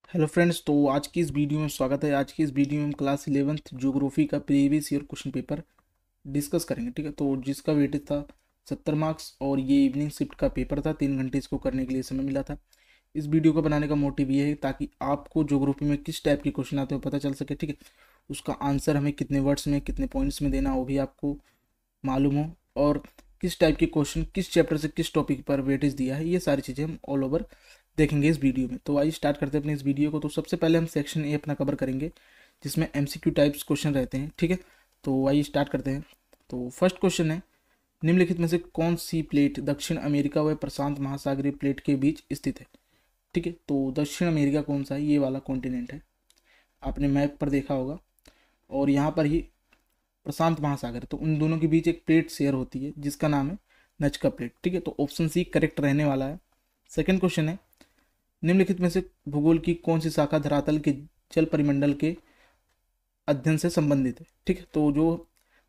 Hello friends, तो आज की इस वीडियो में स्वागत है। आज की इस वीडियो में हम क्लास 11th ज्योग्राफी का previous year question paper discuss करेंगे। ठीक है, तो जिसका वेटेज था 70 मार्क्स और ये इवनिंग शिफ्ट का पेपर था। 3 घंटे इसको करने के लिए समय मिला था। इस वीडियो को बनाने का मोटिव ये है ताकि आपको ज्योग्राफी में किस टाइप के क्वेश्चन आते हैं पता चल सके। ठीक है, उसका आंसर हमें कितने वर्ड्स में कितने पॉइंट्स में देना वो भी आपको मालूम हो, और किस टाइप के क्वेश्चन किस चैप्टर से किस टॉपिक पर वेटेज दिया है, ये सारी चीज़ें हम ऑल ओवर देखेंगे इस वीडियो में। तो आइए स्टार्ट करते हैं अपने इस वीडियो को। तो सबसे पहले हम सेक्शन ए अपना कवर करेंगे जिसमें एमसीक्यू टाइप्स क्वेश्चन रहते हैं। ठीक है, तो आइए स्टार्ट करते हैं। तो फर्स्ट क्वेश्चन है, निम्नलिखित में से कौन सी प्लेट दक्षिण अमेरिका व प्रशांत महासागरीय प्लेट के बीच स्थित है। ठीक है, तो दक्षिण अमेरिका कौन सा है, ये वाला कॉन्टिनेंट है, आपने मैप पर देखा होगा, और यहाँ पर ही प्रशांत महासागर। तो उन दोनों के बीच एक प्लेट शेयर होती है जिसका नाम है नजका प्लेट। ठीक है, तो ऑप्शन सी करेक्ट रहने वाला है। सेकंड क्वेश्चन है, निम्नलिखित में से भूगोल की कौन सी शाखा धरातल के जल परिमंडल के अध्ययन से संबंधित है। ठीक है, तो जो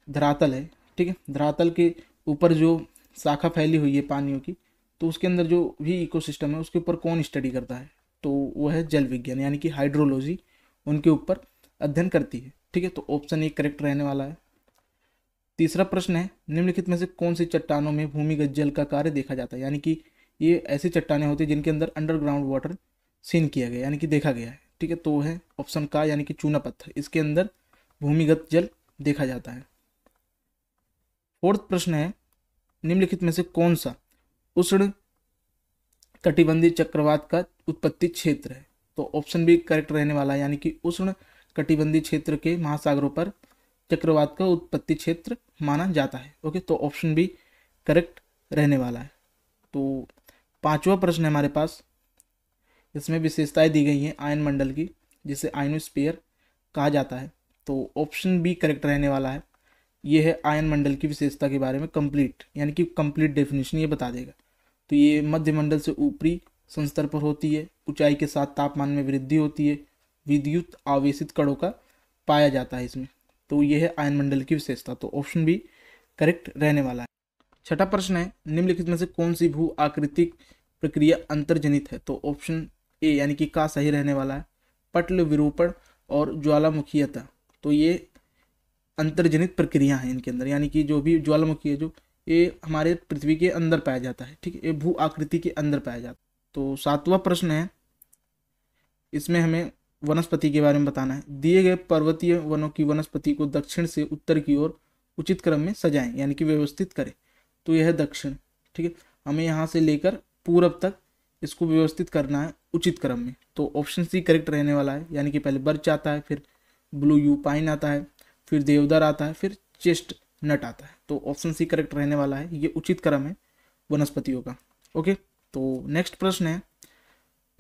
धरातल है, ठीक है, धरातल के ऊपर जो शाखा फैली हुई है पानियों की, तो उसके अंदर जो भी इकोसिस्टम है उसके ऊपर कौन स्टडी करता है, तो वो है जल विज्ञान यानी कि हाइड्रोलॉजी उनके ऊपर अध्ययन करती है। ठीक है, तो ऑप्शन ए करेक्ट रहने वाला है। तीसरा प्रश्न है, निम्नलिखित में से कौन सी चट्टानों में भूमिगत जल का कार्य देखा जाता है, यानी कि ये ऐसी चट्टानें होती है जिनके अंदर अंडरग्राउंड वाटर सीन किया गया यानी कि देखा गया है। ठीक है, तो है ऑप्शन का यानी कि चूना पत्थर, इसके अंदर भूमिगत जल देखा जाता है। फोर्थ प्रश्न है, निम्नलिखित में से कौन सा उष्ण कटिबंधीय चक्रवात का उत्पत्ति क्षेत्र है, तो ऑप्शन बी करेक्ट रहने वाला है, यानी कि उष्ण कटिबंधीय क्षेत्र के महासागरों पर चक्रवात का उत्पत्ति क्षेत्र माना जाता है। ओके, तो ऑप्शन बी करेक्ट रहने वाला है। तो पांचवा प्रश्न है हमारे पास, इसमें विशेषताएं दी गई हैं आयन मंडल की जिसे आयनोस्फीयर कहा जाता है, तो ऑप्शन बी करेक्ट रहने वाला है। ये है आयन मंडल की विशेषता के बारे में कंप्लीट यानी कि कंप्लीट डेफिनेशन ये बता देगा। तो ये मध्य मंडल से ऊपरी संस्तर पर होती है, ऊंचाई के साथ तापमान में वृद्धि होती है, विद्युत आवेशित कणों का पाया जाता है इसमें। तो ये है आयन मंडल की विशेषता, तो ऑप्शन बी करेक्ट रहने वाला है। छठा प्रश्न है, निम्नलिखित में से कौन सी भू आकृतिक प्रक्रिया अंतर्जनित है, तो ऑप्शन ए यानी कि का सही रहने वाला है। पटल विरूपण और ज्वालामुखीयता, तो ये अंतर्जनित प्रक्रिया है इनके अंदर, यानी कि जो भी ज्वालामुखी है जो ये हमारे पृथ्वी के अंदर पाया जाता है। ठीक है, ये भू आकृति के अंदर पाया जाता है। तो सातवां प्रश्न है, इसमें हमें वनस्पति के बारे में बताना है। दिए गए पर्वतीय वनों की वनस्पति को दक्षिण से उत्तर की ओर उचित क्रम में सजाएं यानी कि व्यवस्थित करें, तो यह है दक्षिण। ठीक है, हमें यहाँ से लेकर पूरब तक इसको व्यवस्थित करना है उचित क्रम में, तो ऑप्शन सी करेक्ट रहने वाला है, यानी कि पहले बर्च आता है, फिर ब्लू यू पाइन आता है, फिर देवदार आता है, फिर चेस्ट नट आता है। तो ऑप्शन सी करेक्ट रहने वाला है, ये उचित क्रम है वनस्पतियों का। ओके, तो नेक्स्ट प्रश्न है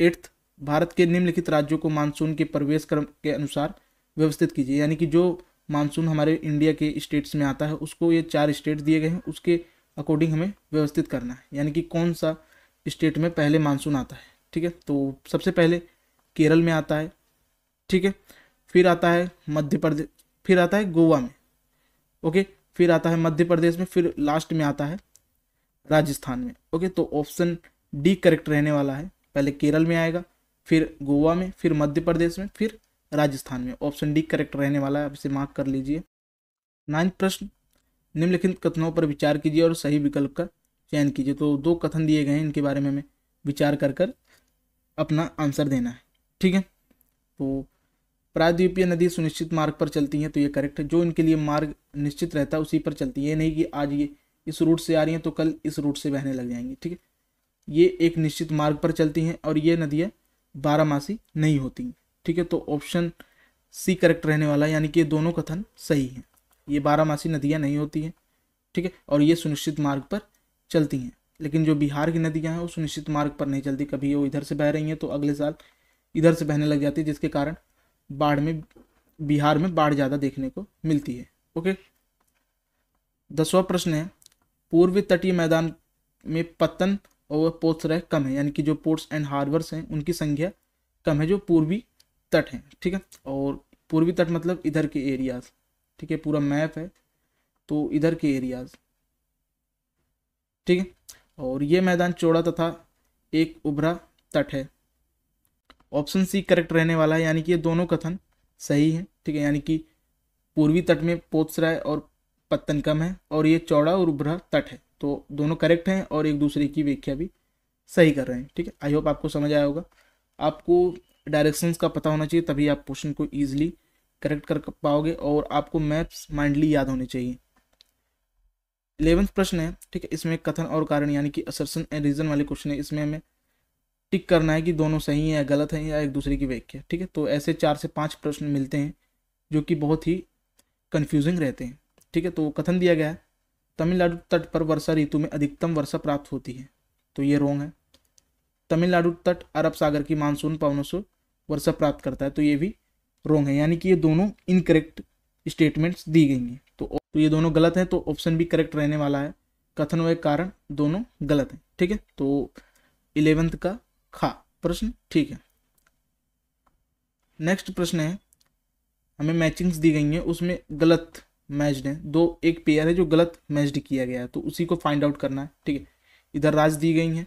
एट्थ, भारत के निम्नलिखित राज्यों को मानसून के प्रवेश क्रम के अनुसार व्यवस्थित कीजिए, यानी कि जो मानसून हमारे इंडिया के स्टेट्स में आता है उसको ये 4 स्टेट दिए गए हैं, उसके अकॉर्डिंग हमें व्यवस्थित करना है, यानी कि कौन सा स्टेट में पहले मानसून आता है। ठीक है, तो सबसे पहले केरल में आता है। ठीक है, फिर आता है मध्य प्रदेश, फिर आता है गोवा में। ओके, फिर आता है मध्य प्रदेश में, फिर लास्ट में आता है राजस्थान में। ओके, तो ऑप्शन डी करेक्ट रहने वाला है, पहले केरल में आएगा, फिर गोवा में, फिर मध्य प्रदेश में, फिर राजस्थान में। ऑप्शन डी करेक्ट रहने वाला है, आप इसे मार्क कर लीजिए। 9वां प्रश्न, निम्नलिखित कथनों पर विचार कीजिए और सही विकल्प का चयन कीजिए। तो 2 कथन दिए गए हैं, इनके बारे में हमें विचार कर कर अपना आंसर देना है। ठीक है, तो प्रायद्वीपीय नदी सुनिश्चित मार्ग पर चलती हैं, तो ये करेक्ट है। जो इनके लिए मार्ग निश्चित रहता है उसी पर चलती है, ये नहीं कि आज ये इस रूट से आ रही हैं तो कल इस रूट से बहने लग जाएंगी। ठीक है, ये एक निश्चित मार्ग पर चलती हैं और ये नदियाँ बारहमासी नहीं होती। ठीक है, तो ऑप्शन सी करेक्ट रहने वाला है, यानी कि ये दोनों कथन सही हैं, ये बारहमासी नदियाँ नहीं होती हैं। ठीक है, और ये सुनिश्चित मार्ग पर चलती हैं। लेकिन जो बिहार की नदियाँ हैं वो सुनिश्चित मार्ग पर नहीं चलती, कभी वो इधर से बह रही हैं तो अगले साल इधर से बहने लग जाती है, जिसके कारण बाढ़ में बिहार में बाढ़ ज़्यादा देखने को मिलती है। ओके, 10वां प्रश्न है, पूर्वी तटीय मैदान में पतन और पोत्सरह कम है, यानी कि जो पोर्ट्स एंड हार्बर्स हैं उनकी संख्या कम है जो पूर्वी तट हैं। ठीक है, और पूर्वी तट मतलब इधर के एरियाज। ठीक है, पूरा मैप है तो इधर के एरियाज। ठीक है, और ये मैदान चौड़ा तथा एक उभरा तट है। ऑप्शन सी करेक्ट रहने वाला है, यानी कि ये दोनों कथन सही है, ठीक है। यानी कि पूर्वी तट में पोत्सराय और पत्तन कम है और ये चौड़ा और उभरा तट है, तो दोनों करेक्ट हैं और एक दूसरे की व्याख्या भी सही कर रहे हैं, ठीक है। आई होप आपको समझ आया होगा। आपको डायरेक्शंस का पता होना चाहिए, तभी आप क्वेश्चन को ईजिली करेक्ट कर पाओगे, और आपको मैप्स माइंडली याद होने चाहिए। 11वां प्रश्न है, ठीक है। इसमें कथन और कारण यानी कि असर्शन एंड रीजन वाले क्वेश्चन है। इसमें हमें टिक करना है कि दोनों सही है या गलत है या एक दूसरे की व्याख्या, ठीक है। तो ऐसे 4 से 5 प्रश्न मिलते हैं जो कि बहुत ही कंफ्यूजिंग रहते हैं, ठीक है। तो कथन दिया गया है, तमिलनाडु तट पर वर्षा ऋतु में अधिकतम वर्षा प्राप्त होती है, तो ये रॉन्ग है। तमिलनाडु तट अरब सागर की मानसून पवनों से वर्षा प्राप्त करता है, तो ये भी रॉन्ग है। यानी कि ये दोनों इनकरेक्ट स्टेटमेंट्स दी गई हैं, तो ये दोनों गलत हैं, तो ऑप्शन भी करेक्ट रहने वाला है। कथन व कारण दोनों गलत हैं, ठीक है। तो 11th का खा प्रश्न ठीक है। नेक्स्ट प्रश्न है, हमें मैचिंग्स दी गई हैं, उसमें गलत मैच्ड है, एक पेयर है जो गलत मैच्ड किया गया है, तो उसी को फाइंड आउट करना है, ठीक है। इधर राज्य दी गई हैं,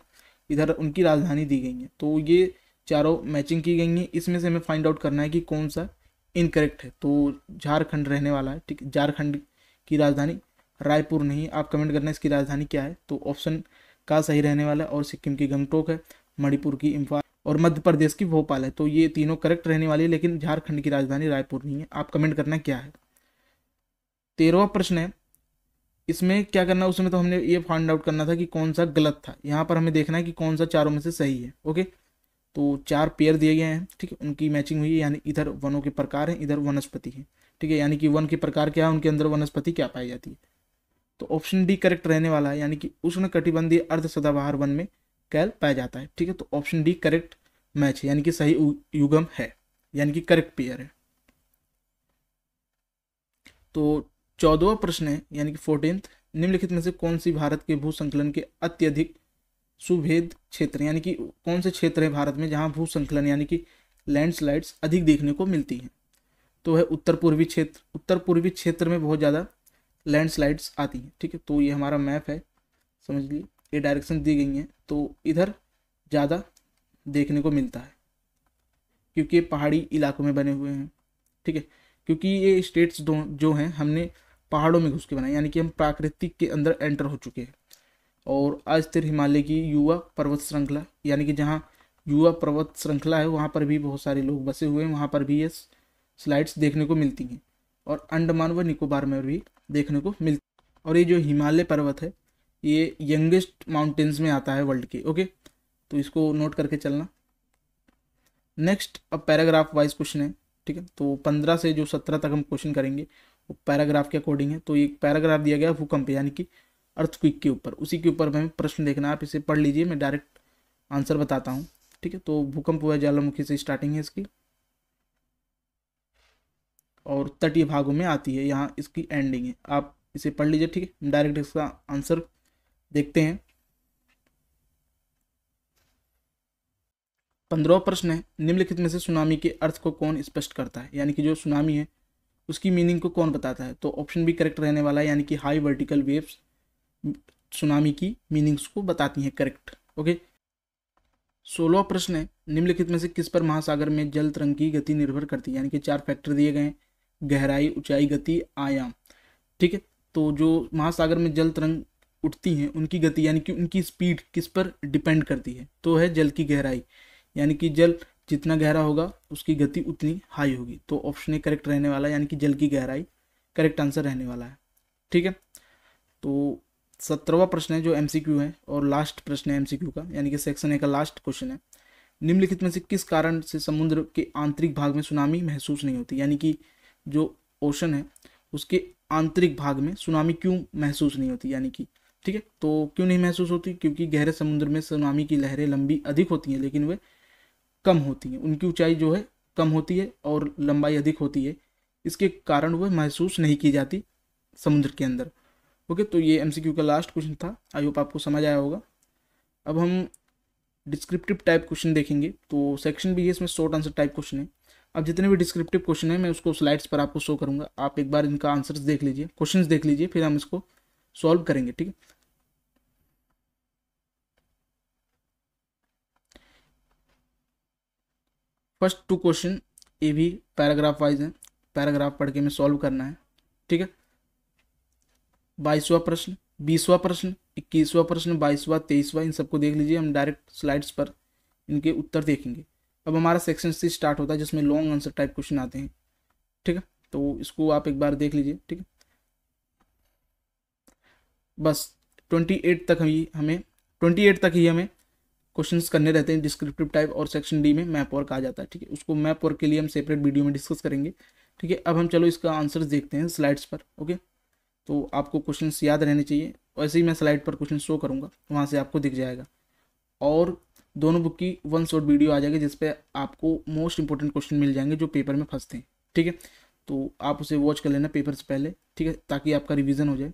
इधर उनकी राजधानी दी गई है, तो ये चारों मैचिंग की गई हैं। इसमें से हमें फाइंड आउट करना है कि कौन सा इनकरेक्ट है, तो झारखंड रहने वाला है, ठीक है। झारखंड की राजधानी रायपुर नहीं है। आप कमेंट करना इसकी राजधानी क्या है, तो ऑप्शन का सही रहने वाला है। और सिक्किम की गंगटोक है, मणिपुर की इम्फाल और मध्य प्रदेश की भोपाल है, तो ये तीनों करेक्ट रहने वाली है, लेकिन झारखंड की राजधानी रायपुर नहीं है। आप कमेंट करना क्या है। 13वां प्रश्न है, इसमें क्या करना है, उसमें तो हमने ये फाइंड आउट करना था कि कौन सा गलत था। यहाँ पर हमें देखना है कि कौन सा चारों में से सही है, ओके। तो 4 पेयर दिए गए हैं, ठीक है, उनकी मैचिंग हुई है, यानी इधर वनों के प्रकार हैं, इधर वनस्पति है, ठीक है। यानी कि वन के प्रकार क्या है, उनके अंदर वनस्पति क्या पाई जाती है, तो ऑप्शन डी करेक्ट रहने वाला है। यानी कि उष्ण कटिबंधीय अर्ध सदाबहार वन में कैल पाया जाता है, ठीक है। तो ऑप्शन डी करेक्ट मैच है, यानी कि सही युगम है, यानी कि करेक्ट पेयर है। तो 14वां प्रश्न है, यानी कि 14th, निम्नलिखित में से कौन सी भारत के भू संकलन के अत्यधिक सुभेद क्षेत्र, यानी कि कौन से क्षेत्र है भारत में जहां भू संकलन यानी कि लैंडस्लाइड्स अधिक देखने को मिलती हैं, तो है उत्तर पूर्वी क्षेत्र। उत्तर पूर्वी क्षेत्र में बहुत ज़्यादा लैंडस्लाइड्स आती हैं, ठीक है। तो ये हमारा मैप है, समझ लीजिए, ये डायरेक्शन दी गई हैं, तो इधर ज़्यादा देखने को मिलता है क्योंकि ये पहाड़ी इलाकों में बने हुए हैं, ठीक है। क्योंकि ये स्टेट्स जो हैं हमने पहाड़ों में घुस के बनाए, यानी कि हम प्राकृतिक के अंदर एंटर हो चुके हैं। और अस्थिर हिमालय की युवा पर्वत श्रृंखला, यानी कि जहाँ युवा पर्वत श्रृंखला है वहाँ पर भी बहुत सारे लोग बसे हुए हैं, वहाँ पर भी ये स्लाइड्स देखने को मिलती हैं। और अंडमान व निकोबार में भी देखने को मिलती। और ये जो हिमालय पर्वत है ये यंगेस्ट माउंटेन्स में आता है वर्ल्ड के, ओके। तो इसको नोट करके चलना। नेक्स्ट अब पैराग्राफ वाइज क्वेश्चन है, ठीक है। तो 15 से जो 17 तक हम क्वेश्चन करेंगे वो पैराग्राफ के अकॉर्डिंग है। तो एक पैराग्राफ दिया गया भूकंप यानी कि अर्थक्विक के ऊपर, उसी के ऊपर हमें प्रश्न देखना, आप इसे पढ़ लीजिए, मैं डायरेक्ट आंसर बताता हूँ, ठीक है। तो भूकंप हुआ ज्वालामुखी से स्टार्टिंग है इसकी, और तटीय भागों में आती है, यहाँ इसकी एंडिंग है। आप इसे पढ़ लीजिए, ठीक है। डायरेक्ट इसका आंसर देखते हैं। 15वां प्रश्न है, निम्नलिखित में से सुनामी के अर्थ को कौन स्पष्ट करता है, यानी कि जो सुनामी है उसकी मीनिंग को कौन बताता है, तो ऑप्शन भी करेक्ट रहने वाला है, यानी कि हाई वर्टिकल वेव्स सुनामी की मीनिंग्स को बताती हैं, करेक्ट, ओके। 16वां प्रश्न है, निम्नलिखित में से किस पर महासागर में जल तरंग की गति निर्भर करती है, यानी कि 4 फैक्टर दिए गए हैं, गहराई, ऊंचाई, गति, आयाम, ठीक है। तो जो महासागर में जल तरंग उठती हैं उनकी गति यानी कि उनकी स्पीड किस पर डिपेंड करती है, तो है जल की गहराई, यानी कि जल जितना गहरा होगा उसकी गति उतनी हाई होगी। तो ऑप्शन ए करेक्ट रहने वाला है, यानी कि जल की गहराई करेक्ट आंसर रहने वाला है, ठीक है। तो 17वां प्रश्न है जो एमसीक्यू है और लास्ट प्रश्न है एमसीक्यू का, यानी कि सेक्शन ए का लास्ट क्वेश्चन है। निम्नलिखित में से किस कारण से समुद्र के आंतरिक भाग में सुनामी महसूस नहीं होती, यानी कि जो ओशन है उसके आंतरिक भाग में सुनामी क्यों महसूस नहीं होती, यानी कि, ठीक है। तो क्यों नहीं महसूस होती, क्योंकि गहरे समुद्र में सुनामी की लहरें लंबी अधिक होती हैं लेकिन वे कम होती हैं, उनकी ऊंचाई जो है कम होती है और लंबाई अधिक होती है, इसके कारण वह महसूस नहीं की जाती समुद्र के अंदर, ओके। तो ये एमसीक्यू का लास्ट क्वेश्चन था, आई होप आपको समझ आया होगा। अब हम डिस्क्रिप्टिव टाइप क्वेश्चन देखेंगे, तो सेक्शन बी है, इसमें शॉर्ट आंसर टाइप क्वेश्चन है। अब जितने भी डिस्क्रिप्टिव क्वेश्चन है मैं उसको स्लाइड्स पर आपको शो करूंगा, आप एक बार इनका आंसर्स देख लीजिए, क्वेश्चंस देख लीजिए, फिर हम इसको सॉल्व करेंगे, ठीक है। फर्स्ट 2 क्वेश्चन ये भी पैराग्राफ वाइज है, पैराग्राफ पढ़ के हमें सॉल्व करना है, ठीक है। 22वां प्रश्न, 20वां प्रश्न, 21वां प्रश्न, 22वां, 23वां, इन सबको देख लीजिए। हम डायरेक्ट स्लाइड्स पर इनके उत्तर देखेंगे। अब हमारा सेक्शन सी स्टार्ट होता है जिसमें लॉन्ग आंसर टाइप क्वेश्चन आते हैं, ठीक है। तो इसको आप एक बार देख लीजिए, ठीक है। बस 28 तक ही हमें क्वेश्चंस करने रहते हैं डिस्क्रिप्टिव टाइप, और सेक्शन डी में मैप वर्क आ जाता है, ठीक है। उसको मैप वर्क के लिए हम सेपरेट वीडियो में डिस्कस करेंगे, ठीक है। अब हम चलो इसका आंसर्स देखते हैं स्लाइड्स पर, ओके। तो आपको क्वेश्चंस याद रहने चाहिए, वैसे ही मैं स्लाइड पर क्वेश्चन शो करूँगा, वहाँ से आपको दिख जाएगा। और दोनों बुक की वन शॉट वीडियो आ जाएगी जिसपे आपको मोस्ट इंपॉर्टेंट क्वेश्चन मिल जाएंगे जो पेपर में फंसते हैं, ठीक है। तो आप उसे वॉच कर लेना पेपर से पहले, ठीक है, ताकि आपका रिवीजन हो जाए।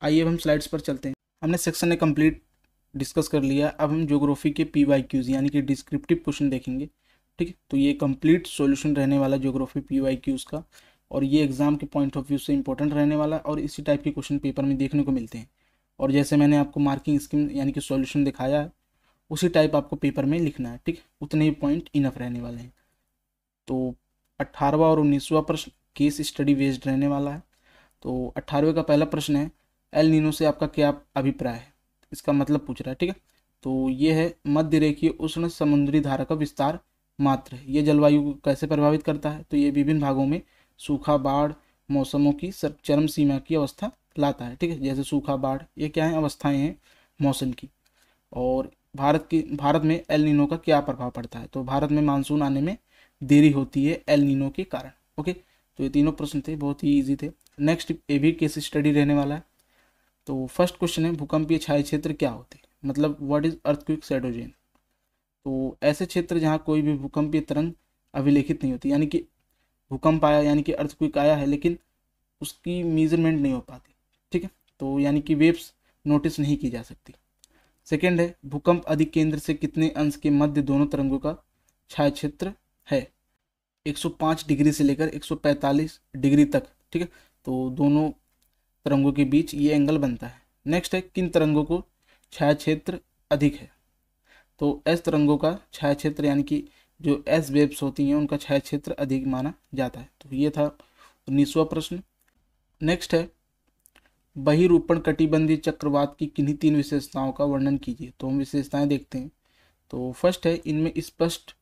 आइए अब हम स्लाइड्स पर चलते हैं। हमने सेक्शन ने कंप्लीट डिस्कस कर लिया। अब हम ज्योग्राफी के PYQs यानी कि डिस्क्रिप्टिव क्वेश्चन देखेंगे, ठीक है। तो ये कंप्लीट सॉल्यूशन रहने वाला ज्योग्राफी PYQs का, और ये एग्जाम के पॉइंट ऑफ व्यू से इंपॉर्टेंट रहने वाला, और इसी टाइप के क्वेश्चन पेपर में देखने को मिलते हैं। और जैसे मैंने आपको मार्किंग स्कीम यानी कि सॉल्यूशन दिखाया है, उसी टाइप आपको पेपर में लिखना है, ठीक है। उतने ही पॉइंट इनफ रहने वाले हैं। तो 18वां और 19वां प्रश्न केस स्टडी बेस्ड रहने वाला है। तो 18वें का पहला प्रश्न है, एल नीनो से आपका क्या अभिप्राय है, इसका मतलब पूछ रहा है, ठीक है। तो ये है मध्य रेखीय उष्ण समुद्री धारा का विस्तार मात्र है। ये जलवायु को कैसे प्रभावित करता है, तो ये विभिन्न भागों में सूखा, बाढ़, मौसमों की चरम सीमा की अवस्था लाता है, ठीक है। जैसे सूखा, बाढ़, ये क्या है, अवस्थाएं हैं मौसम की। और भारत में एल नीनो का क्या प्रभाव पड़ता है, तो भारत में मानसून आने में देरी होती है एल नीनो के कारण, ओके। तो ये तीनों प्रश्न थे, बहुत ही ईजी थे। नेक्स्ट ये भी केस स्टडी रहने वाला है। तो फर्स्ट क्वेश्चन है, भूकंपीय छाया क्षेत्र क्या होते हैं, मतलब what is earthquake shadow zone. तो ऐसे क्षेत्र जहाँ कोई भी भूकंपीय तरंग अभिलेखित नहीं होती, यानी कि भूकंप आया यानी कि अर्थक्वेक आया है लेकिन उसकी मेजरमेंट नहीं हो पाती, ठीक है। तो यानी कि वेव्स नोटिस नहीं की जा सकती। सेकेंड है, भूकंप अधिक केंद्र से कितने अंश के मध्य दोनों तरंगों का छाया क्षेत्र है, 105 डिग्री से लेकर 145 डिग्री तक, ठीक है। तो दोनों तरंगों के बीच ये एंगल बनता है। नेक्स्ट है, किन तरंगों को छाया क्षेत्र अधिक है, तो एस तरंगों का छाया क्षेत्र यानी कि जो एस वेव्स होती हैं उनका छाया क्षेत्र अधिक माना जाता है। तो ये था 19वां प्रश्न। नेक्स्ट है, बहिरूपण कटिबंधीय चक्रवात की किन्हीं 3 विशेषताओं का वर्णन कीजिए। तो हम विशेषताएं देखते हैं। तो फर्स्ट है, इनमें स्पष्ट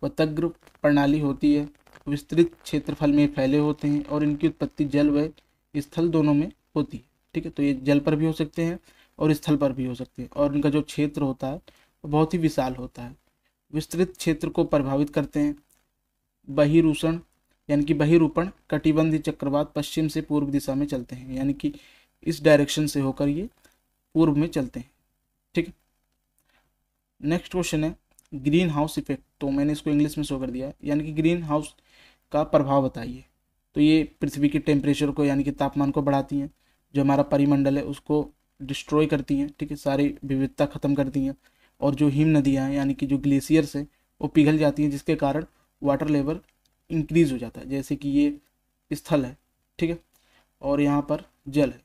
वतग्र प्रणाली होती है, विस्तृत क्षेत्रफल में फैले होते हैं, और इनकी उत्पत्ति जल व स्थल दोनों में होती है, ठीक है। तो ये जल पर भी हो सकते हैं और स्थल पर भी हो सकते हैं, और इनका जो क्षेत्र होता है वो बहुत ही विशाल होता है। विस्तृत क्षेत्र को प्रभावित करते हैं बहिरूषण यानी कि बहिरूपण कटिबंधीय चक्रवात पश्चिम से पूर्व दिशा में चलते हैं, यानी कि इस डायरेक्शन से होकर ये पूर्व में चलते हैं, ठीक है। नेक्स्ट क्वेश्चन है, ग्रीन हाउस इफेक्ट। तो मैंने इसको इंग्लिश में शो कर दिया है, यानी कि ग्रीन हाउस का प्रभाव बताइए। तो ये पृथ्वी के टेम्परेचर को यानी कि तापमान को बढ़ाती हैं, जो हमारा परिमंडल है उसको डिस्ट्रॉय करती हैं, ठीक है, सारी विविधता खत्म करती हैं, और जो हिम नदियाँ हैं यानी कि जो ग्लेशियर्स हैं वो पिघल जाती हैं, जिसके कारण वाटर लेवल इंक्रीज हो जाता है। जैसे कि ये स्थल है, ठीक है, और यहाँ पर जल है,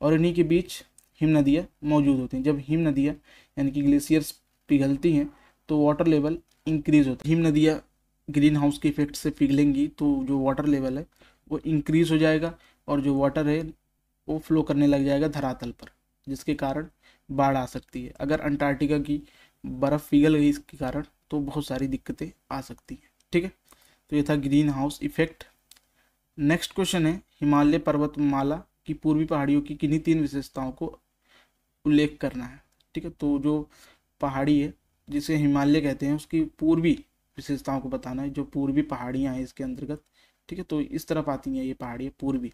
और इन्हीं के बीच हिम नदियाँ मौजूद होती हैं। जब हिम नदियाँ यानी कि ग्लेशियर्स पिघलती हैं तो वाटर लेवल इंक्रीज होता है। हिम नदियाँ ग्रीन हाउस के इफेक्ट से पिघलेंगी तो जो वाटर लेवल है वो इंक्रीज हो जाएगा, और जो वाटर है वो फ्लो करने लग जाएगा धरातल पर, जिसके कारण बाढ़ आ सकती है। अगर अंटार्कटिका की बर्फ़ पिघल गई इसके कारण तो बहुत सारी दिक्कतें आ सकती हैं, ठीक है। तो ये था green house effect. Next question है, हिमालय पर्वतमाला की पूर्वी पहाड़ियों की किन्हीं 3 विशेषताओं को उल्लेख करना है, ठीक है। तो जो पहाड़ी है जिसे हिमालय कहते हैं उसकी पूर्वी विशेषताओं को बताना है, जो पूर्वी पहाड़ियाँ हैं इसके अंतर्गत, ठीक है। तो इस तरफ आती हैं ये पहाड़ियाँ, पूर्वी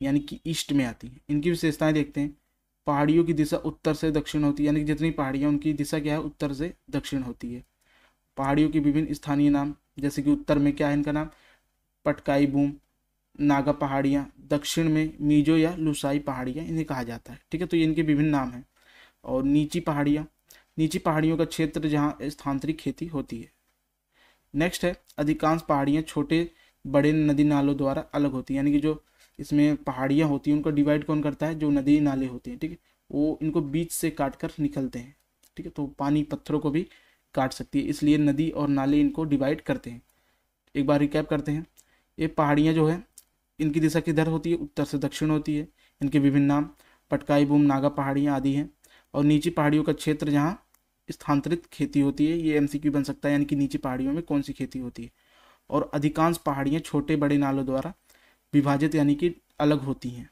यानी कि ईस्ट में आती हैं। इनकी विशेषताएं देखते हैं। पहाड़ियों की दिशा उत्तर से दक्षिण होती है, यानी कि जितनी पहाड़ियाँ उनकी दिशा क्या है, उत्तर से दक्षिण होती है। पहाड़ियों के विभिन्न स्थानीय नाम, जैसे कि उत्तर में क्या है इनका नाम, पटकाई बूम, नागा पहाड़ियाँ, दक्षिण में मीजो या लुसाई पहाड़ियाँ इन्हें कहा जाता है, ठीक है। तो ये इनके विभिन्न नाम हैं। और नीची पहाड़ियाँ, नीची पहाड़ियों का क्षेत्र जहाँ स्थानांतरित खेती होती है। नेक्स्ट है, अधिकांश पहाड़ियाँ छोटे बड़े नदी नालों द्वारा अलग होती है, यानी कि जो इसमें पहाड़ियाँ होती हैं उनको डिवाइड कौन करता है, जो नदी नाले होते हैं, ठीक है, वो इनको बीच से काट कर निकलते हैं, ठीक है। तो पानी पत्थरों को भी काट सकती है, इसलिए नदी और नाले इनको डिवाइड करते हैं। एक बार रिकैप करते हैं। ये पहाड़ियाँ जो है इनकी दिशा किधर होती है, उत्तर से दक्षिण होती है। इनके विभिन्न नाम पटकाई बूम नागा पहाड़ियाँ आदि हैं। और नीची पहाड़ियों का क्षेत्र जहाँ स्थानांतरित खेती होती है, ये एमसीक्यू बन सकता है, यानी कि नीची पहाड़ियों में कौन सी खेती होती है। और अधिकांश पहाड़ियाँ छोटे बड़े नालों द्वारा विभाजित यानी कि अलग होती हैं।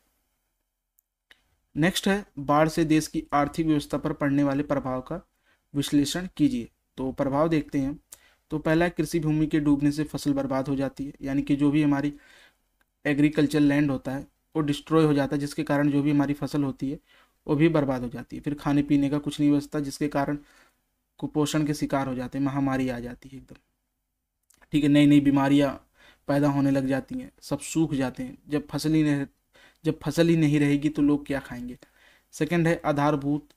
नेक्स्ट है बाढ़ से देश की आर्थिक व्यवस्था पर पड़ने वाले प्रभाव का विश्लेषण कीजिए। तो प्रभाव देखते हैं। तो पहला है कृषि भूमि के डूबने से फसल बर्बाद हो जाती है, यानी कि जो भी हमारी एग्रीकल्चर लैंड होता है वो डिस्ट्रॉय हो जाता है, जिसके कारण जो भी हमारी फसल होती है वो भी बर्बाद हो जाती है। फिर खाने पीने का कुछ नहीं बचता, जिसके कारण कुपोषण के शिकार हो जाते हैं, महामारी आ जाती है एकदम, ठीक है। नई नई बीमारियां पैदा होने लग जाती हैं, सब सूख जाते हैं। जब फसल ही नहीं रहेगी तो लोग क्या खाएंगे। सेकंड है आधारभूत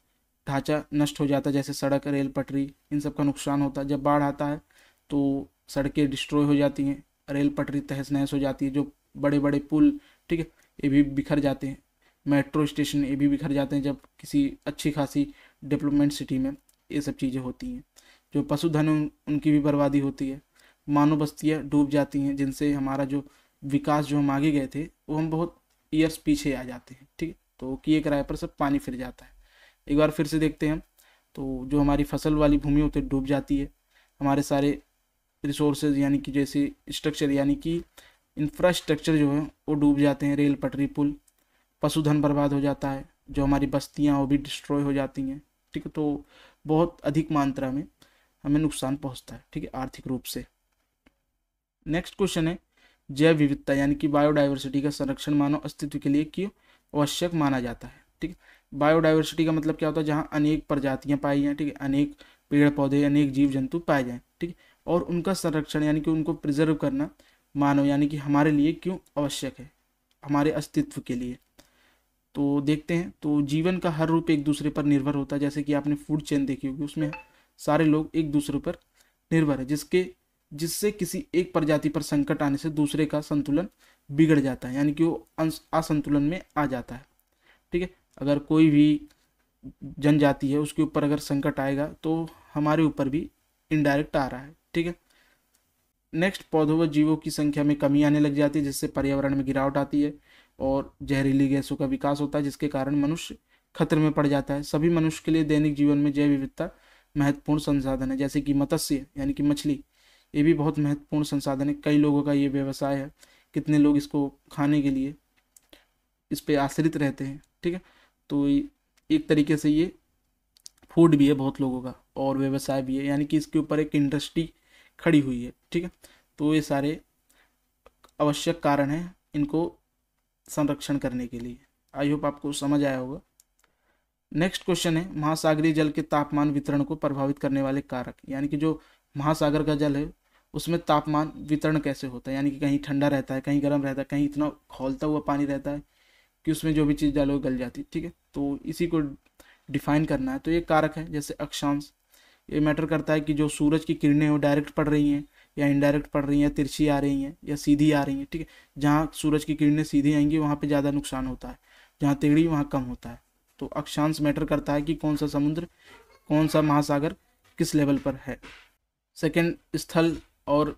ढांचा नष्ट हो जाता है, जैसे सड़क रेल पटरी इन सब का नुकसान होता है। जब बाढ़ आता है तो सड़कें डिस्ट्रॉय हो जाती हैं, रेल पटरी तहस नहस हो जाती है, जो बड़े बड़े पुल, ठीक है, ये भी बिखर जाते हैं। मेट्रो स्टेशन ये भी बिखर जाते हैं जब किसी अच्छी खासी डेवलपमेंट सिटी में ये सब चीज़ें होती हैं। जो पशुधन उनकी भी बर्बादी होती है। मानव बस्तियाँ डूब जाती हैं, जिनसे हमारा जो विकास जो हम आगे गए थे वो हम बहुत ईयर्स पीछे आ जाते हैं, ठीक है। तो किए किराए पर सब पानी फिर जाता है। एक बार फिर से देखते हैं। तो जो हमारी फसल वाली भूमि होती है डूब जाती है। हमारे सारे रिसोर्सेज यानी कि जैसे स्ट्रक्चर यानी कि इंफ्रास्ट्रक्चर जो है वो डूब जाते हैं, रेल पटरी पुल। पशुधन बर्बाद हो जाता है, जो हमारी बस्तियाँ वो भी डिस्ट्रॉय हो जाती हैं, ठीक है। तो बहुत अधिक मात्रा में हमें नुकसान पहुंचता है, ठीक है, आर्थिक रूप से। नेक्स्ट क्वेश्चन है जैव विविधता यानी कि बायोडाइवर्सिटी का संरक्षण मानव अस्तित्व के लिए क्यों आवश्यक माना जाता है, ठीक है। बायोडाइवर्सिटी का मतलब क्या होता है, जहाँ अनेक प्रजातियां पाई जाएं, ठीक है, अनेक पेड़ पौधे अनेक जीव जंतु पाए जाएं, ठीक है। और उनका संरक्षण यानी कि उनको प्रिजर्व करना मानव यानी कि हमारे लिए क्यों आवश्यक है, हमारे अस्तित्व के लिए। तो देखते हैं। तो जीवन का हर रूप एक दूसरे पर निर्भर होता है, जैसे कि आपने फूड चेन देखी होगी, उसमें सारे लोग एक दूसरे पर निर्भर है, जिससे किसी एक प्रजाति पर संकट आने से दूसरे का संतुलन बिगड़ जाता है, यानी कि वो असंतुलन में आ जाता है, ठीक है। अगर कोई भी जनजाति है उसके ऊपर अगर संकट आएगा तो हमारे ऊपर भी इनडायरेक्ट आ रहा है, ठीक है। नेक्स्ट, पौधों व जीवों की संख्या में कमी आने लग जाती है, जिससे पर्यावरण में गिरावट आती है और जहरीली गैसों का विकास होता है, जिसके कारण मनुष्य खतरे में पड़ जाता है। सभी मनुष्य के लिए दैनिक जीवन में जैव विविधता महत्वपूर्ण संसाधन है, जैसे कि मत्स्य यानी कि मछली, ये भी बहुत महत्वपूर्ण संसाधन है। कई लोगों का ये व्यवसाय है, कितने लोग इसको खाने के लिए इस पे आश्रित रहते हैं, ठीक है। तो एक तरीके से ये फूड भी है बहुत लोगों का और व्यवसाय भी है, यानी कि इसके ऊपर एक इंडस्ट्री खड़ी हुई है, ठीक है। तो ये सारे आवश्यक कारण हैं इनको संरक्षण करने के लिए। आई होप आपको समझ आया होगा। नेक्स्ट क्वेश्चन है महासागरीय जल के तापमान वितरण को प्रभावित करने वाले कारक, यानी कि जो महासागर का जल है उसमें तापमान वितरण कैसे होता है, यानी कि कहीं ठंडा रहता है, कहीं गर्म रहता है, कहीं इतना खौलता हुआ पानी रहता है कि उसमें जो भी चीज़ डालो गल जाती है, ठीक है। तो इसी को डिफाइन करना है। तो ये कारक है जैसे अक्षांश, ये मैटर करता है कि जो सूरज की किरणें वो डायरेक्ट पड़ रही हैं या इनडायरेक्ट पड़ रही हैं, तिरछी आ रही हैं या सीधी आ रही हैं, ठीक है। जहाँ सूरज की किरणें सीधी आएंगी वहाँ पे ज़्यादा नुकसान होता है, जहाँ टेढ़ी वहाँ कम होता है। तो अक्षांश मैटर करता है कि कौन सा समुद्र कौन सा महासागर किस लेवल पर है। सेकंड, स्थल और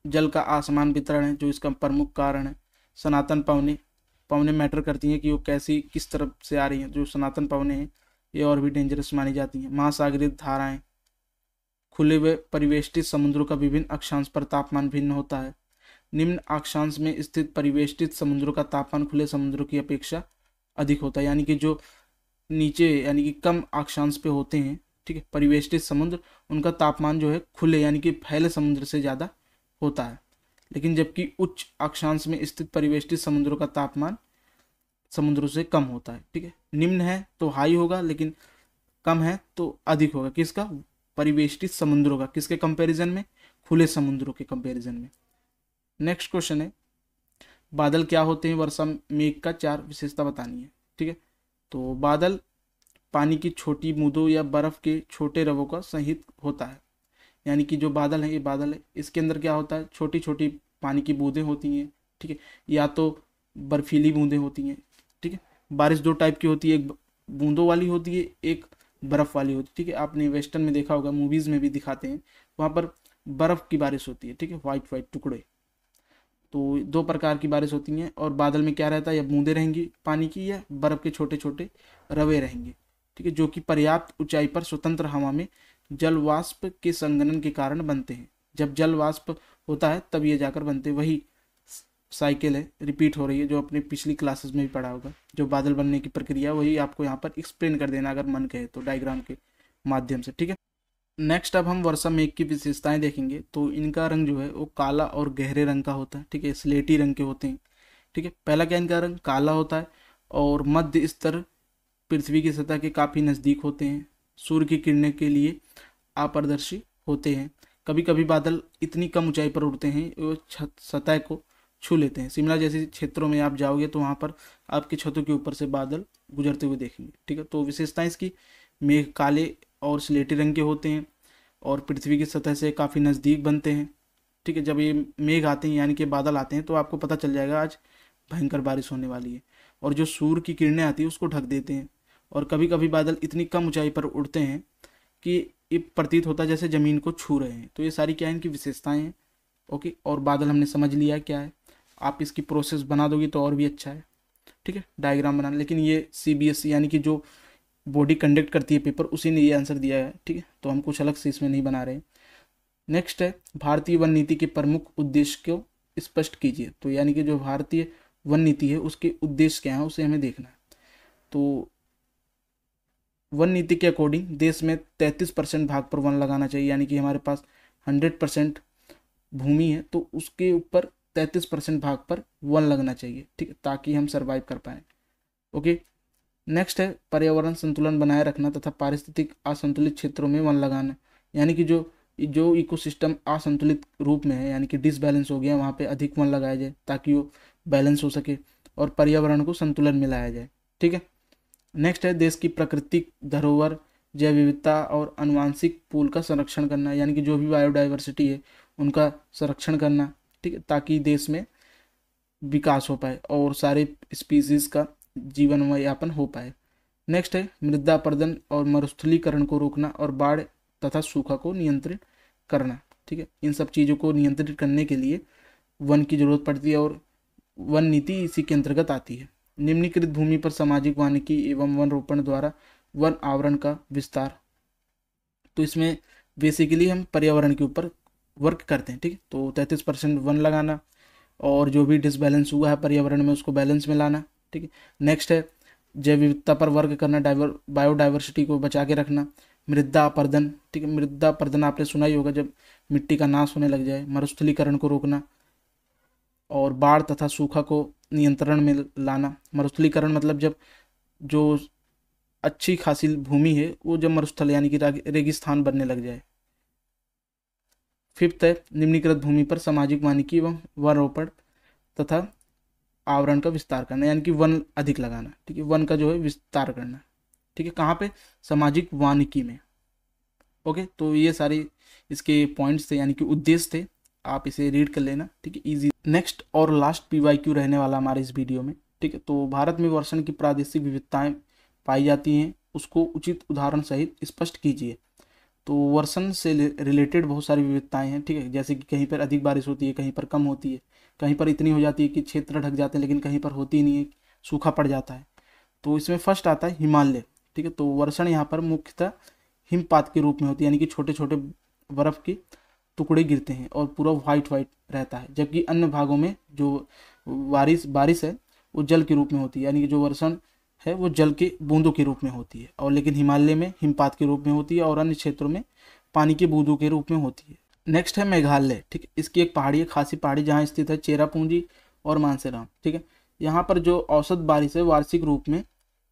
जल का आसमान वितरण है जो इसका प्रमुख कारण है। सनातन पवनें मैटर करती हैं कि वो कैसी किस तरफ से आ रही हैं। जो सनातन पवनें हैं ये और भी डेंजरस मानी जाती हैं। महासागरीय धाराएं, खुले व परिवेष्टित समुद्रों का विभिन्न अक्षांश पर तापमान भिन्न होता है। निम्न अक्षांश में स्थित परिवेष्टित समुद्रों का तापमान खुले समुद्रों की अपेक्षा अधिक होता है, यानी कि जो नीचे यानी कि कम अक्षांश पे होते हैं, ठीक है, परिवेष्टित समुद्र, उनका तापमान जो है खुले यानी कि फैले समुद्र से ज़्यादा होता है। लेकिन जबकि उच्च अक्षांश में स्थित परिवेष्टित समुद्रों का तापमान समुद्रों से कम होता है, ठीक है। निम्न है तो हाई होगा, लेकिन कम है तो अधिक होगा। किसका? परिवेष्टित समुद्रों का। किसके कंपैरिजन में? खुले समुद्रों के कंपैरिजन में। नेक्स्ट क्वेश्चन है बादल क्या होते हैं? वर्षा मेघ का 4 विशेषता बतानी है, ठीक है। तो बादल पानी की छोटी बूंदों या बर्फ के छोटे रवों का संहित होता है, यानी कि जो बादल है ये बादल है, इसके अंदर क्या होता है, छोटी छोटी पानी की बूंदें होती हैं, ठीक है, या तो बर्फीली बूंदें होती हैं, ठीक है। बारिश 2 टाइप की होती है, एक बूंदों वाली होती है, एक बर्फ़ वाली होती है, ठीक है। आपने वेस्टर्न में देखा होगा, मूवीज़ में भी दिखाते हैं, वहाँ पर बर्फ़ की बारिश होती है, ठीक है, वाइट वाइट टुकड़े। तो दो प्रकार की बारिश होती हैं। और बादल में क्या रहता है, या बूंदे रहेंगी पानी की, या बर्फ़ के छोटे छोटे रवे रहेंगे, ठीक है, जो कि पर्याप्त ऊंचाई पर स्वतंत्र हवा में जल वाष्प के संघनन के कारण बनते हैं। जब जल वाष्प होता है तब ये जाकर बनते हैं। वही साइकिल है, रिपीट हो रही है, जो अपने पिछली क्लासेस में भी पढ़ा होगा। जो बादल बनने की प्रक्रिया, वही आपको यहाँ पर एक्सप्लेन कर देना अगर मन कहे तो, डायग्राम के माध्यम से, ठीक है। नेक्स्ट अब हम वर्षा मेघ की विशेषताएं देखेंगे। तो इनका रंग जो है वो काला और गहरे रंग का होता है, ठीक है, स्लेटी रंग के होते हैं, ठीक है। पहला क्या, इनका रंग काला होता है और मध्य स्तर पृथ्वी की सतह के काफ़ी नज़दीक होते हैं। सूर्य की किरणें के लिए अपारदर्शी होते हैं। कभी कभी बादल इतनी कम ऊंचाई पर उड़ते हैं वो सतह को छू लेते हैं। शिमला जैसे क्षेत्रों में आप जाओगे तो वहाँ पर आपकी छतों के ऊपर से बादल गुजरते हुए देखेंगे, ठीक है। तो विशेषताएं इसकी, मेघ काले और स्लेटी रंग के होते हैं और पृथ्वी की सतह से काफ़ी नज़दीक बनते हैं, ठीक है। जब ये मेघ आते हैं यानी कि बादल आते हैं तो आपको पता चल जाएगा आज भयंकर बारिश होने वाली है। और जो सूर्य की किरणें आती है उसको ढक देते हैं। और कभी कभी बादल इतनी कम ऊंचाई पर उड़ते हैं कि ये प्रतीत होता है जैसे ज़मीन को छू रहे हैं। तो ये सारी क्या है, इनकी विशेषताएं हैं, ओके। और बादल हमने समझ लिया क्या है। आप इसकी प्रोसेस बना दोगे तो और भी अच्छा है, ठीक है, डायग्राम बनाना। लेकिन ये CBSE यानी कि जो बॉडी कंडक्ट करती है पेपर, उसी ने ये आंसर दिया है, ठीक है। तो हम कुछ अलग से इसमें नहीं बना रहे हैं। नेक्स्ट है, भारतीय वन नीति के प्रमुख उद्देश्य को स्पष्ट कीजिए। तो यानी कि जो भारतीय वन नीति है उसके उद्देश्य क्या है, उसे हमें देखना है। तो वन नीति के अकॉर्डिंग देश में 33% भाग पर वन लगाना चाहिए। यानी कि हमारे पास 100% भूमि है तो उसके ऊपर 33% भाग पर वन लगना चाहिए, ठीक है, ताकि हम सर्वाइव कर पाए, ओके। नेक्स्ट है, पर्यावरण संतुलन बनाए रखना तथा पारिस्थितिक असंतुलित क्षेत्रों में वन लगाना। यानी कि जो जो इकोसिस्टम असंतुलित रूप में है, यानी कि डिसबैलेंस हो गया, वहाँ पे अधिक वन लगाया जाए ताकि वो बैलेंस हो सके और पर्यावरण को संतुलन में लाया जाए, ठीक है। नेक्स्ट है, देश की प्राकृतिक धरोहर, जैव विविधता और आनुवंशिक पूल का संरक्षण करना। यानी कि जो भी बायोडाइवर्सिटी है उनका संरक्षण करना, ठीक है, ताकि देश में विकास हो पाए और सारे स्पीसीज का जीवन यापन हो पाए। नेक्स्ट है, मृदा अपरदन और मरुस्थलीकरण को रोकना और बाढ़ तथा सूखा को नियंत्रित करना, ठीक है। इन सब चीज़ों को नियंत्रित करने के लिए वन की जरूरत पड़ती है और वन नीति इसी के अंतर्गत आती है। निम्नलिखित भूमि पर सामाजिक वानिकी एवं वन रोपण द्वारा वन आवरण का विस्तार। तो इसमें बेसिकली हम पर्यावरण के ऊपर वर्क करते हैं, ठीक है। तो 33% वन लगाना और जो भी डिसबैलेंस हुआ है पर्यावरण में उसको बैलेंस में लाना, ठीक है। नेक्स्ट है, जैव विविधता पर वर्क करना, बायोडाइवर्सिटी को बचा के रखना। मृदा अपरदन, ठीक है, मृदा अपरदन आपने सुना ही होगा, जब मिट्टी का नाश होने लग जाए। मरुस्थलीकरण को रोकना और बाढ़ तथा सूखा को नियंत्रण में लाना। मरुस्थलीकरण मतलब जब जो अच्छी खासी भूमि है वो जब मरुस्थल यानी कि रेगिस्तान बनने लग जाए। फिफ्थ है, निम्नलिखित भूमि पर सामाजिक वानिकी एवं वन रोपण तथा आवरण का विस्तार करना, यानी कि वन अधिक लगाना, ठीक है, वन का जो है विस्तार करना, ठीक है। कहाँ पे, सामाजिक वानिकी में, ओके। तो ये सारे इसके पॉइंट्स थे, यानी कि उद्देश्य थे, आप इसे रीड कर लेना, ठीक है, इजी। नेक्स्ट और लास्ट PYQ रहने वाला हमारे इस वीडियो में, ठीक है। तो भारत में वर्षण की प्रादेशिक विविधताएं पाई जाती हैं, उसको उचित उदाहरण सहित स्पष्ट कीजिए। तो वर्षण से रिलेटेड बहुत सारी विविधताएं हैं, ठीक है, जैसे कि कहीं पर अधिक बारिश होती है, कहीं पर कम होती है, कहीं पर इतनी हो जाती है कि क्षेत्र ढक जाते हैं, लेकिन कहीं पर होती नहीं है, सूखा पड़ जाता है। तो इसमें फर्स्ट आता है हिमालय, ठीक है। तो वर्षण यहाँ पर मुख्यतः हिमपात के रूप में होती है, यानी कि छोटे छोटे बर्फ के टुकड़े गिरते हैं और पूरा वाइट वाइट रहता है। जबकि अन्य भागों में जो बारिश है वो जल के रूप में होती है, यानी कि जो वर्षण है वो जल के बूंदों के रूप में होती है। और लेकिन हिमालय में हिमपात के रूप में होती है और अन्य क्षेत्रों में पानी के बूंदों के रूप में होती है। नेक्स्ट है मेघालय, ठीक है। इसकी एक पहाड़ी है, खासी पहाड़ी, जहाँ स्थित है चेरापूंजी और मानसेराम, ठीक है। यहाँ पर जो औसत बारिश है वार्षिक रूप में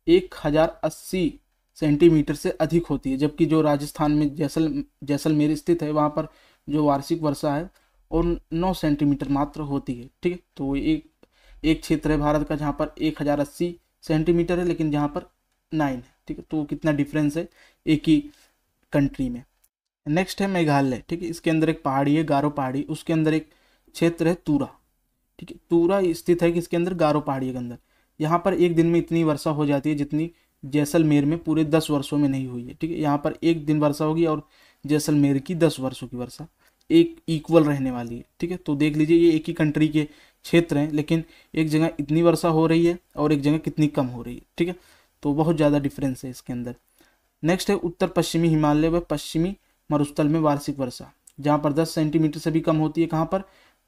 1080 सेंटीमीटर से अधिक होती है। जबकि जो राजस्थान में जैसलमेर स्थित है वहाँ पर जो वार्षिक वर्षा है और 9 सेंटीमीटर मात्र होती है, ठीक है। तो एक क्षेत्र है भारत का जहाँ पर 1080 सेंटीमीटर है, लेकिन जहाँ पर 9 है, ठीक है। तो कितना डिफरेंस है एक ही कंट्री में। नेक्स्ट है मेघालय, ठीक है। इसके अंदर एक पहाड़ी है, गारो पहाड़ी, उसके अंदर एक क्षेत्र है तूरा, ठीक है। तूरा स्थित है किसके अंदर, गारो पहाड़ी के अंदर। यहाँ पर एक दिन में इतनी वर्षा हो जाती है जितनी जैसलमेर में पूरे 10 वर्षों में नहीं हुई है। ठीक है, यहाँ पर एक दिन वर्षा होगी और जैसलमेर की 10 वर्षों की वर्षा एक इक्वल रहने वाली है। ठीक है, तो देख लीजिए ये एक ही कंट्री के क्षेत्र हैं, लेकिन एक जगह इतनी वर्षा हो रही है और एक जगह कितनी कम हो रही है। ठीक है, तो बहुत ज़्यादा डिफरेंस है इसके अंदर। नेक्स्ट है उत्तर पश्चिमी हिमालय व पश्चिमी मरुस्थल में वार्षिक वर्षा, जहाँ पर 10 सेंटीमीटर से भी कम होती है। कहाँ पर?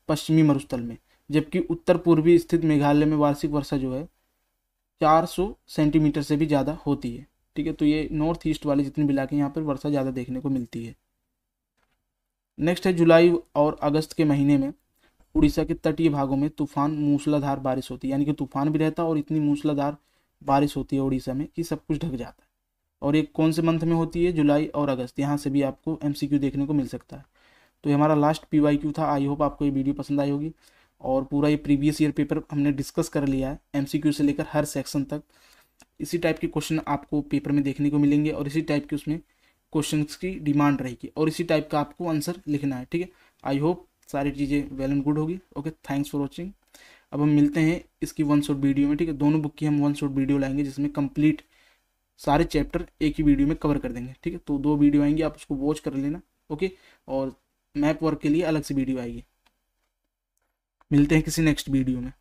पश्चिमी मरुस्थल में। जबकि उत्तर पूर्वी स्थित मेघालय में वार्षिक वर्षा जो है 400 सेंटीमीटर से भी ज़्यादा होती है। ठीक है, तो ये नॉर्थ ईस्ट वाले जितने भी इलाके हैं यहाँ पर वर्षा ज़्यादा देखने को मिलती है। नेक्स्ट है जुलाई और अगस्त के महीने में उड़ीसा के तटीय भागों में तूफान मूसलाधार बारिश होती है, यानी कि तूफान भी रहता है और इतनी मूसलाधार बारिश होती है उड़ीसा में कि सब कुछ ढक जाता है। और एक कौन से मंथ में होती है? जुलाई और अगस्त। यहाँ से भी आपको एमसीक्यू देखने को मिल सकता है। तो ये हमारा लास्ट पीवाईक्यू था। आई होप आपको ये वीडियो पसंद आई होगी, और पूरा ये प्रीवियस ईयर पेपर हमने डिस्कस कर लिया है एमसीक्यू से लेकर हर सेक्शन तक। इसी टाइप के क्वेश्चन आपको पेपर में देखने को मिलेंगे और इसी टाइप के उसमें क्वेश्चंस की डिमांड रहेगी और इसी टाइप का आपको आंसर लिखना है। ठीक है, आई होप सारी चीज़ें वेल एंड गुड होगी। Okay, thanks for watching. अब हम मिलते हैं इसकी वन शॉट वीडियो में। ठीक है, दोनों बुक की हम वन शॉट वीडियो लाएंगे जिसमें कंप्लीट सारे चैप्टर एक ही वीडियो में कवर कर देंगे। ठीक है, तो 2 वीडियो आएंगी, आप उसको वॉच कर लेना। ओके, और मैप वर्क के लिए अलग से वीडियो आएगी। मिलते हैं किसी नेक्स्ट वीडियो में।